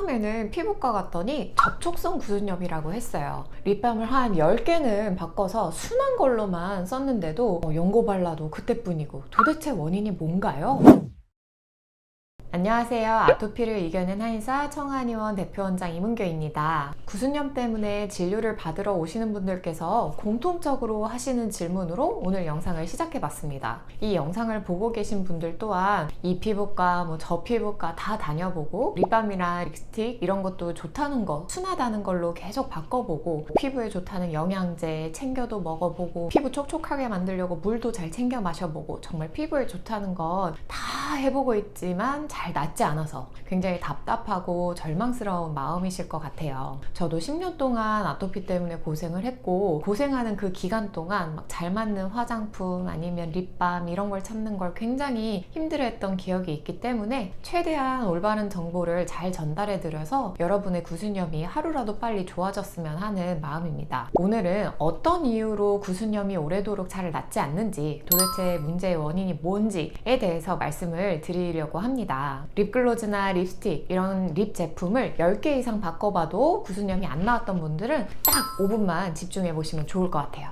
처음에는 피부과 갔더니 접촉성 구순염이라고 했어요. 립밤을 한 10개는 바꿔서 순한 걸로만 썼는데도 연고 발라도 그때뿐이고 도대체 원인이 뭔가요? 안녕하세요. 아토피를 이겨낸 한의사 청한의원 대표원장 이문교입니다. 구순염 때문에 진료를 받으러 오시는 분들께서 공통적으로 하시는 질문으로 오늘 영상을 시작해봤습니다. 이 영상을 보고 계신 분들 또한 이 피부과, 저 피부과 다 다녀보고 립밤이나 립스틱 이런 것도 좋다는 거, 순하다는 걸로 계속 바꿔보고 피부에 좋다는 영양제 챙겨도 먹어보고 피부 촉촉하게 만들려고 물도 잘 챙겨 마셔보고 정말 피부에 좋다는 건 다 해보고 있지만 잘 낫지 않아서 굉장히 답답하고 절망스러운 마음이실 것 같아요. 저도 10년 동안 아토피 때문에 고생을 했고 고생하는 그 기간 동안 막 잘 맞는 화장품 아니면 립밤 이런 걸 찾는 걸 굉장히 힘들어했던 기억이 있기 때문에 최대한 올바른 정보를 잘 전달해 드려서 여러분의 구순염이 하루라도 빨리 좋아졌으면 하는 마음입니다. 오늘은 어떤 이유로 구순염이 오래도록 잘 낫지 않는지 도대체 문제의 원인이 뭔지에 대해서 말씀을 드리려고 합니다. 립글로즈나 립스틱 이런 립 제품을 10개 이상 바꿔봐도 구순염이 안 나왔던 분들은 딱 5분만 집중해 보시면 좋을 것 같아요.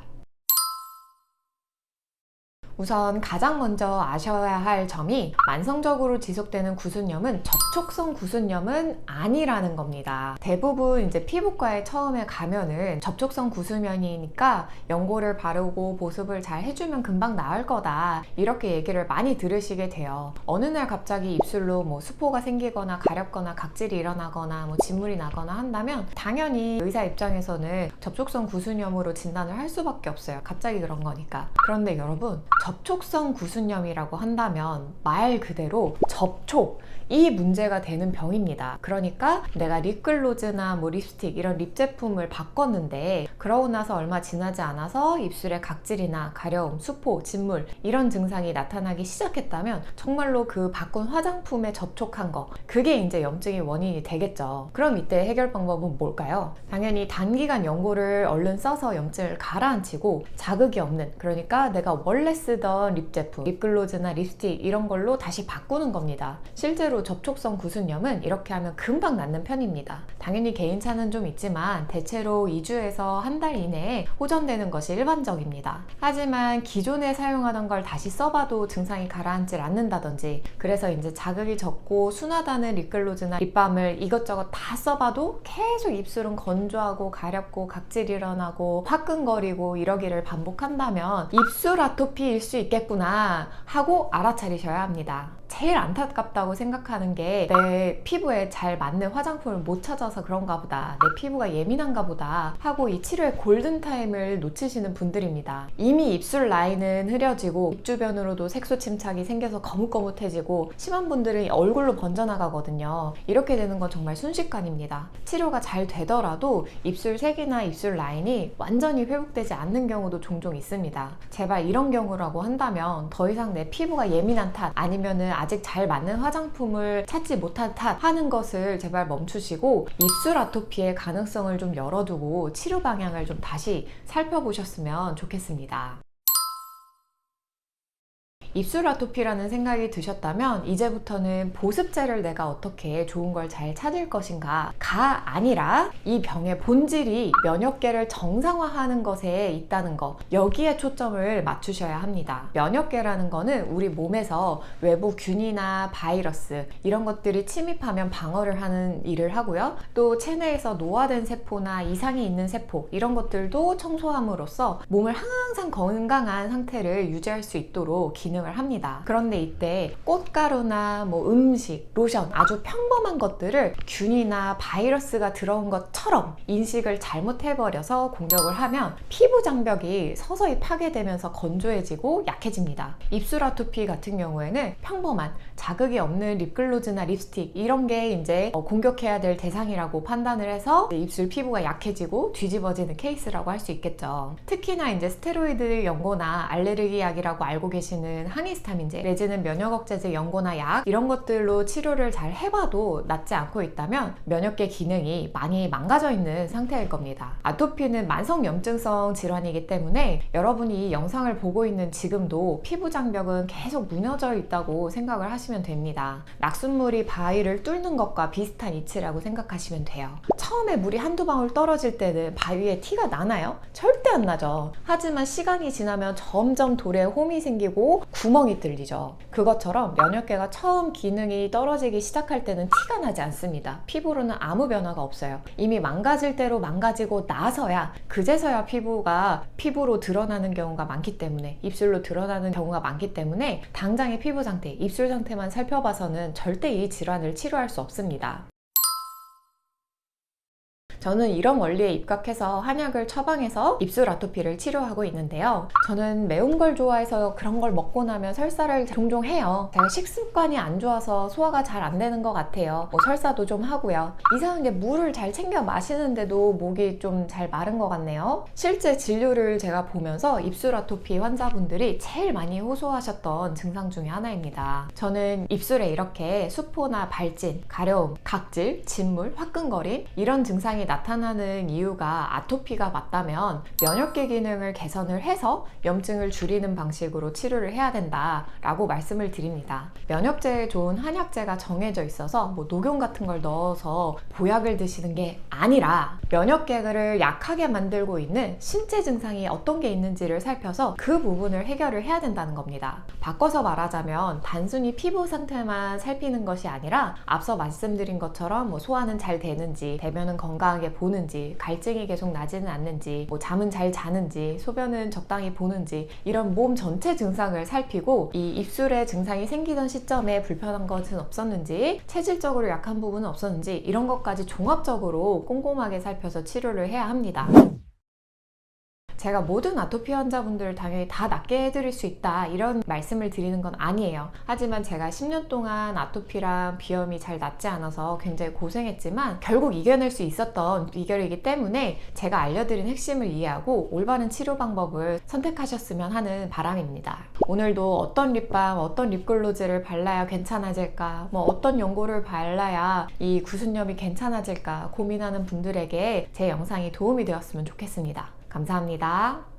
우선 가장 먼저 아셔야 할 점이 만성적으로 지속되는 구순염은 접촉성 구순염은 아니라는 겁니다. 대부분 이제 피부과에 처음에 가면은 접촉성 구순염이니까 연고를 바르고 보습을 잘 해주면 금방 나을 거다 이렇게 얘기를 많이 들으시게 돼요. 어느 날 갑자기 입술로 수포가 생기거나 가렵거나 각질이 일어나거나 진물이 나거나 한다면 당연히 의사 입장에서는 접촉성 구순염으로 진단을 할 수밖에 없어요. 갑자기 그런 거니까. 그런데 여러분, 접촉성 구순염이라고 한다면 말 그대로 접촉, 이 문제가 되는 병입니다. 그러니까 내가 립글로즈나 립스틱 이런 립 제품을 바꿨는데 그러고 나서 얼마 지나지 않아서 입술에 각질이나 가려움, 수포, 진물 이런 증상이 나타나기 시작했다면 정말로 그 바꾼 화장품에 접촉한 거, 그게 이제 염증의 원인이 되겠죠. 그럼 이때 해결 방법은 뭘까요? 당연히 단기간 연고를 얼른 써서 염증을 가라앉히고 자극이 없는, 그러니까 내가 원래 쓰던 립 제품, 립글로즈나 립스틱 이런 걸로 다시 바꾸는 겁니다. 실제로 접촉성 구순염은 이렇게 하면 금방 낫는 편입니다. 당연히 개인차는 좀 있지만 대체로 2주에서 한 달 이내에 호전되는 것이 일반적입니다. 하지만 기존에 사용하던 걸 다시 써봐도 증상이 가라앉질 않는다든지, 그래서 이제 자극이 적고 순하다는 립글로즈나 립밤을 이것저것 다 써봐도 계속 입술은 건조하고 가렵고 각질 일어나고 화끈거리고 이러기를 반복한다면 입술 아토피일 수 있겠구나 하고 알아차리셔야 합니다. 제일 안타깝다고 생각하는 게 내 피부에 잘 맞는 화장품을 못 찾아서 그런가 보다, 내 피부가 예민한가 보다 하고 이 치료의 골든타임을 놓치시는 분들입니다. 이미 입술 라인은 흐려지고 입 주변으로도 색소 침착이 생겨서 거뭇거뭇해지고 심한 분들은 얼굴로 번져나가거든요. 이렇게 되는 건 정말 순식간입니다. 치료가 잘 되더라도 입술 색이나 입술 라인이 완전히 회복되지 않는 경우도 종종 있습니다. 제발 이런 경우라고 한다면 더 이상 내 피부가 예민한 탓 아니면은 아직 잘 맞는 화장품을 찾지 못한 탓 하는 것을 제발 멈추시고 입술 아토피의 가능성을 좀 열어두고 치료 방향을 좀 다시 살펴보셨으면 좋겠습니다. 입술 아토피라는 생각이 드셨다면 이제부터는 보습제를 내가 어떻게 좋은 걸 잘 찾을 것인가 가 아니라 이 병의 본질이 면역계를 정상화하는 것에 있다는 거, 여기에 초점을 맞추셔야 합니다. 면역계라는 거는 우리 몸에서 외부 균이나 바이러스 이런 것들이 침입하면 방어를 하는 일을 하고요. 또 체내에서 노화된 세포나 이상이 있는 세포 이런 것들도 청소함으로써 몸을 항상 건강한 상태를 유지할 수 있도록 기능을 합니다. 그런데 이때 꽃가루나 음식, 로션 아주 평범한 것들을 균이나 바이러스가 들어온 것처럼 인식을 잘못해버려서 공격을 하면 피부 장벽이 서서히 파괴되면서 건조해지고 약해집니다. 입술 아토피 같은 경우에는 평범한 자극이 없는 립글로즈나 립스틱 이런 게 이제 공격해야 될 대상이라고 판단을 해서 입술 피부가 약해지고 뒤집어지는 케이스라고 할 수 있겠죠. 특히나 이제 스테로이드 연고나 알레르기 약이라고 알고 계시는 항히스타민제 내지는 면역억제제 연고나 약 이런 것들로 치료를 잘 해봐도 낫지 않고 있다면 면역계 기능이 많이 망가져 있는 상태일 겁니다. 아토피는 만성염증성 질환이기 때문에 여러분이 이 영상을 보고 있는 지금도 피부 장벽은 계속 무너져 있다고 생각을 하시면 됩니다. 낙숫물이 바위를 뚫는 것과 비슷한 이치라고 생각하시면 돼요. 처음에 물이 한두 방울 떨어질 때는 바위에 티가 나나요? 절대 안 나죠. 하지만 시간이 지나면 점점 돌에 홈이 생기고 구멍이 뚫리죠. 그것처럼 면역계가 처음 기능이 떨어지기 시작할 때는 티가 나지 않습니다. 피부로는 아무 변화가 없어요. 이미 망가질 대로 망가지고 나서야 그제서야 피부가 피부로 드러나는 경우가 많기 때문에 입술로 드러나는 경우가 많기 때문에 당장의 피부 상태, 입술 상태만 살펴봐서는 절대 이 질환을 치료할 수 없습니다. 저는 이런 원리에 입각해서 한약을 처방해서 입술 아토피를 치료하고 있는데요. 저는 매운 걸 좋아해서 그런 걸 먹고 나면 설사를 종종 해요. 제가 식습관이 안 좋아서 소화가 잘 안 되는 것 같아요. 설사도 좀 하고요. 이상하게 물을 잘 챙겨 마시는데도 목이 좀 잘 마른 것 같네요. 실제 진료를 제가 보면서 입술 아토피 환자분들이 제일 많이 호소하셨던 증상 중에 하나입니다. 저는 입술에 이렇게 수포나 발진, 가려움, 각질, 진물, 화끈거림 이런 증상이 나타나는 이유가 아토피가 맞다면 면역계 기능을 개선을 해서 염증을 줄이는 방식으로 치료를 해야 된다라고 말씀을 드립니다. 면역제에 좋은 한약재가 정해져 있어서 녹용 같은 걸 넣어서 보약을 드시는 게 아니라 면역계를 약하게 만들고 있는 신체 증상이 어떤 게 있는지를 살펴서 그 부분을 해결을 해야 된다는 겁니다. 바꿔서 말하자면 단순히 피부 상태만 살피는 것이 아니라 앞서 말씀드린 것처럼 소화는 잘 되는지, 대변은 건강하게 보는지, 갈증이 계속 나지는 않는지, 잠은 잘 자는지, 소변은 적당히 보는지 이런 몸 전체 증상을 살피고 이 입술에 증상이 생기던 시점에 불편한 것은 없었는지, 체질적으로 약한 부분은 없었는지 이런 것까지 종합적으로 꼼꼼하게 살펴서 치료를 해야 합니다. 제가 모든 아토피 환자분들을 당연히 다 낫게 해드릴 수 있다 이런 말씀을 드리는 건 아니에요. 하지만 제가 10년 동안 아토피랑 비염이 잘 낫지 않아서 굉장히 고생했지만 결국 이겨낼 수 있었던 비결이기 때문에 제가 알려드린 핵심을 이해하고 올바른 치료 방법을 선택하셨으면 하는 바람입니다. 오늘도 어떤 립밤, 어떤 립글로즈를 발라야 괜찮아질까, 어떤 연고를 발라야 이 구순염이 괜찮아질까 고민하는 분들에게 제 영상이 도움이 되었으면 좋겠습니다. 감사합니다.